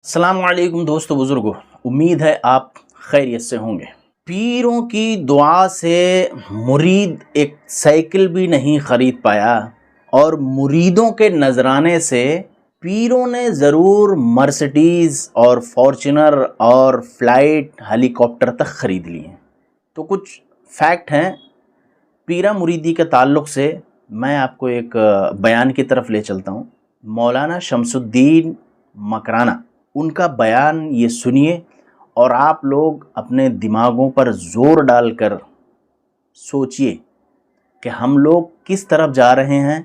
अस्सलाम वालेकुम दोस्तों बुज़ुर्गों, उम्मीद है आप खैरियत से होंगे। पीरों की दुआ से मुरीद एक साइकिल भी नहीं ख़रीद पाया और मुरीदों के नजराने से पीरों ने ज़रूर मर्सिडीज़ और फॉर्च्यूनर और फ्लाइट हेलीकॉप्टर तक ख़रीद लिए। तो कुछ फैक्ट हैं पीरा मुरीदी के ताल्लुक़ से। मैं आपको एक बयान की तरफ ले चलता हूँ। मौलाना शमसुद्दीन मकराना, उनका बयान ये सुनिए और आप लोग अपने दिमागों पर ज़ोर डालकर सोचिए कि हम लोग किस तरफ जा रहे हैं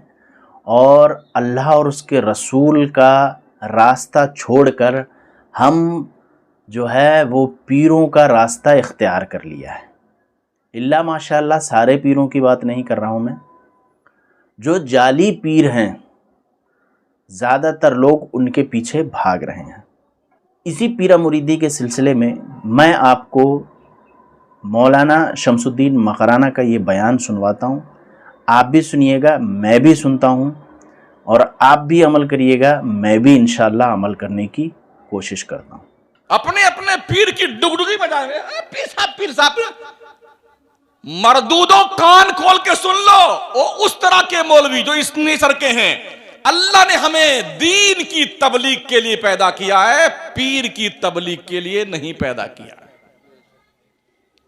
और अल्लाह और उसके रसूल का रास्ता छोड़कर हम जो है वो पीरों का रास्ता इख्तियार कर लिया है। इल्ला माशाअल्लाह सारे पीरों की बात नहीं कर रहा हूँ मैं। जो जाली पीर हैं ज़्यादातर लोग उनके पीछे भाग रहे हैं। इसी पीरा मुरीदी के सिलसिले में मैं आपको मौलाना शमसुद्दीन मकराना का ये बयान सुनवाता हूँ। आप भी सुनिएगा, मैं भी सुनता हूँ और आप भी अमल करिएगा। मैं भी इंशाअल्लाह अमल करने की कोशिश करता हूँ। अपने अपने पीर की डुगडुगी बजाएंगे। पीर साहब मरदूदों, कान खोल के सुन लो। वो उस तरह के मौलवी जो इस नेचर के हैं। अल्लाह ने हमें दीन की तबलीग के लिए पैदा किया है, पीर की तबलीग के लिए नहीं पैदा किया है।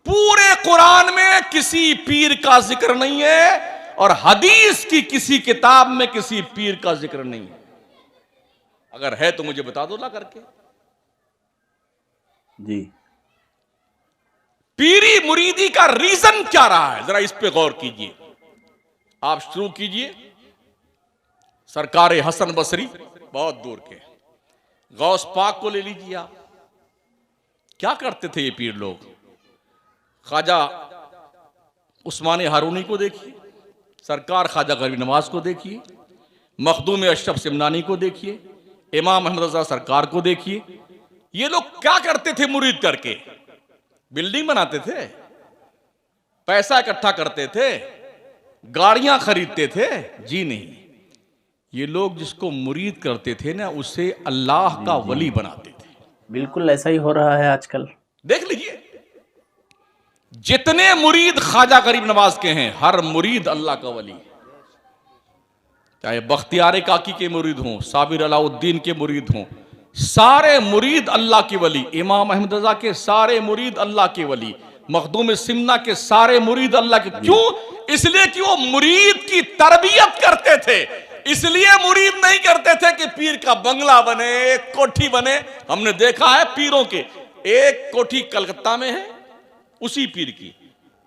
पूरे कुरान में किसी पीर का जिक्र नहीं है और हदीस की किसी किताब में किसी पीर का जिक्र नहीं है। अगर है तो मुझे बता दो ला करके। जी, पीरी मुरीदी का रीजन क्या रहा है, जरा इस पे गौर कीजिए। आप शुरू कीजिए। सरकार हसन बसरी, बहुत दूर के, गौस पाक को ले लीजिए। आप क्या करते थे ये पीर लोग? ख्वाजा उस्मान हारूनी को देखिए, सरकार ख्वाजा गरीब नवाज को देखिए, मखदूम अशरफ सिमनानी को देखिए, इमाम अहमद रजा सरकार को देखिए। ये लोग क्या करते थे मुरीद करके? बिल्डिंग बनाते थे, पैसा इकट्ठा करते थे, गाड़ियां खरीदते थे? जी नहीं। ये लोग जिसको मुरीद करते थे ना, उसे अल्लाह का वली बनाते थे। बिल्कुल ऐसा ही हो रहा है आजकल। देख लीजिए, जितने मुरीद ख्वाजा गरीब नवाज के हैं, हर मुरीद अल्लाह का वली। चाहे बख्तियार काकी के मुरीद हों, साबिर अलाउद्दीन के मुरीद हों, सारे मुरीद अल्लाह के वली। इमाम अहमद रजा के सारे मुरीद अल्लाह के वली। मखदूम सिमना के सारे मुरीद अल्लाह के। क्यों? इसलिए कि वो मुरीद की तरबियत करते थे। इसलिए मुरीद नहीं करते थे कि पीर का बंगला बने, एक कोठी बने। हमने देखा है पीरों के, एक कोठी कलकत्ता में है उसी पीर की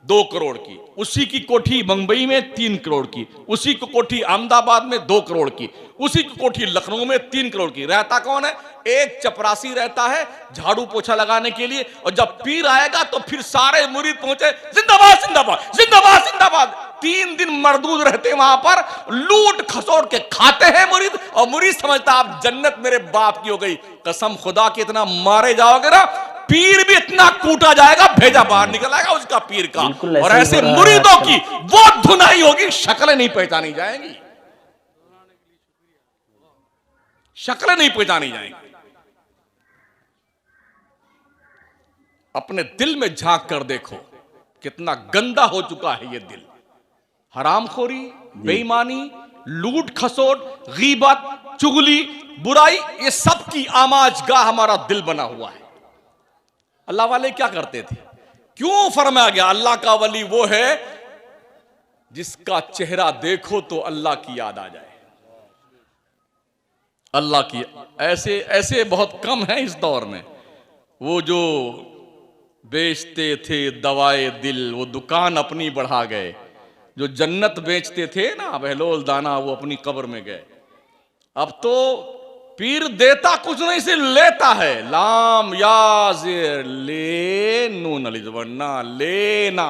2 करोड़ की, उसी की कोठी मुंबई में 3 करोड़ की, उसी की कोठी अहमदाबाद में 2 करोड़ की, उसी की कोठी लखनऊ में 3 करोड़ की। रहता कौन है? एक चपरासी रहता है झाड़ू पोछा लगाने के लिए। और जब पीर आएगा तो फिर सारे मुरीद पहुंचे, जिंदाबाद जिंदाबाद जिंदाबाद जिंदाबाद। 3 दिन मरदूद रहते वहां पर, लूट खसोट के खाते हैं मुरीद। और मुरीद समझता आप जन्नत मेरे बाप की हो गई। कसम खुदा के इतना मारे जाओगे ना, पीर भी इतना कूटा जाएगा, भेजा बाहर निकल आएगा उसका पीर का। और ऐसे मुरीदों की वो धुनाई होगी, शक्लें नहीं पहचानी जाएंगी, शक्लें नहीं पहचानी जाएंगी। अपने दिल में झांक कर देखो कितना गंदा हो चुका है ये दिल। हरामखोरी, बेईमानी, लूट खसोट, गीबत, चुगली, बुराई, ये सब की आमाजगाह हमारा दिल बना हुआ है। अल्लाह वाले क्या करते थे? क्यों फरमाया गया अल्लाह का वली वो है जिसका चेहरा देखो तो अल्लाह की याद आ जाए। अल्लाह की ऐसे ऐसे बहुत कम है इस दौर में। वो जो बेचते थे दवाए दिल, वो दुकान अपनी बढ़ा गए। जो जन्नत बेचते थे ना बहलोल दाना, वो अपनी कब्र में गए। अब तो पीर देता कुछ नहीं, से लेता है। लाम याजिर ले नून अलिजवन्ना, लेना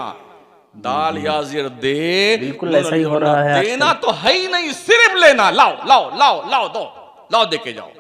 दाल याजिर दे। बिल्कुल ऐसा ही हो रहा है। देना तो है ही नहीं, सिर्फ लेना। लाओ लाओ लाओ लाओ, दो लाओ, दे के जाओ।